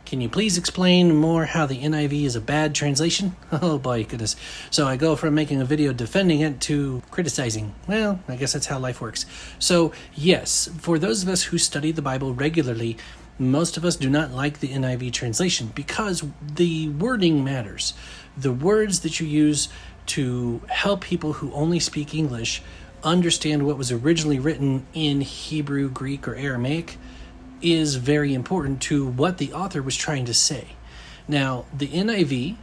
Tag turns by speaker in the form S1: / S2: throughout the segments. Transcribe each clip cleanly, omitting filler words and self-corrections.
S1: Can you please explain more how the NIV is a bad translation? Oh boy, goodness. So I go from making a video defending it to criticizing. Well, I guess that's how life works. So yes, for those of us who study the Bible regularly, most of us do not like the NIV translation because the wording matters. The words that you use to help people who only speak English understand what was originally written in Hebrew, Greek, or Aramaic is very important to what the author was trying to say. Now, the NIV,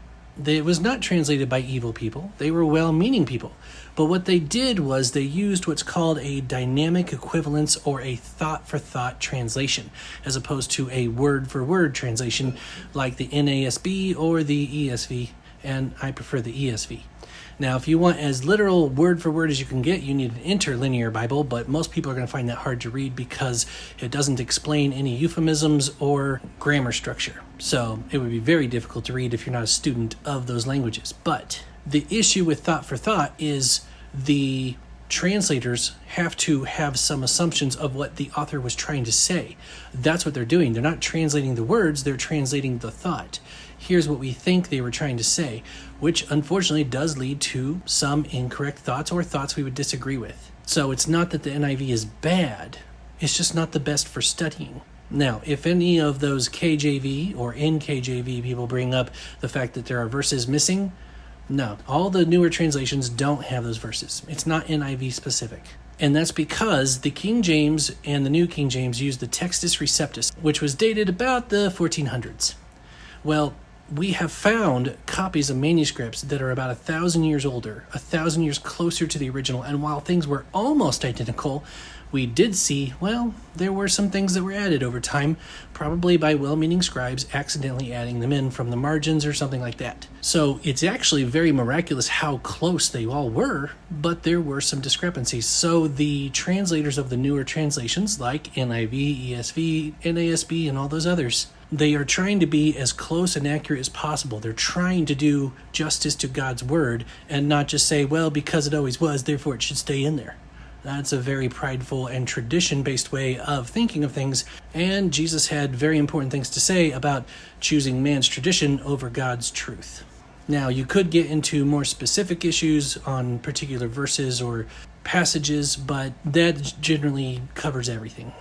S1: it was not translated by evil people. They were well-meaning people. But what they did was they used what's called a dynamic equivalence or a thought-for-thought translation, as opposed to a word-for-word translation like the NASB or the ESV, and I prefer the ESV. Now, if you want as literal word for word as you can get, you need an interlinear Bible, but most people are going to find that hard to read because it doesn't explain any euphemisms or grammar structure. So it would be very difficult to read if you're not a student of those languages. But the issue with thought for thought is the translators have to have some assumptions of what the author was trying to say. That's what they're doing. They're not translating the words, they're translating the thought. Here's what we think they were trying to say, which unfortunately does lead to some incorrect thoughts or thoughts we would disagree with. So it's not that the NIV is bad, it's just not the best for studying. Now, if any of those KJV or NKJV people bring up the fact that there are verses missing, no, all the newer translations don't have those verses. It's not NIV specific. And that's because the King James and the New King James use the Textus Receptus, which was dated about the 1400s. Well, we have found copies of manuscripts that are about 1,000 years older, 1,000 years closer to the original, and while things were almost identical, we did see, well, there were some things that were added over time, probably by well-meaning scribes accidentally adding them in from the margins or something like that. So it's actually very miraculous how close they all were, but there were some discrepancies. So the translators of the newer translations, like NIV, ESV, NASB, and all those others, they are trying to be as close and accurate as possible. They're trying to do justice to God's word and not just say, well, because it always was, therefore it should stay in there. That's a very prideful and tradition-based way of thinking of things, and Jesus had very important things to say about choosing man's tradition over God's truth. Now, you could get into more specific issues on particular verses or passages, but that generally covers everything.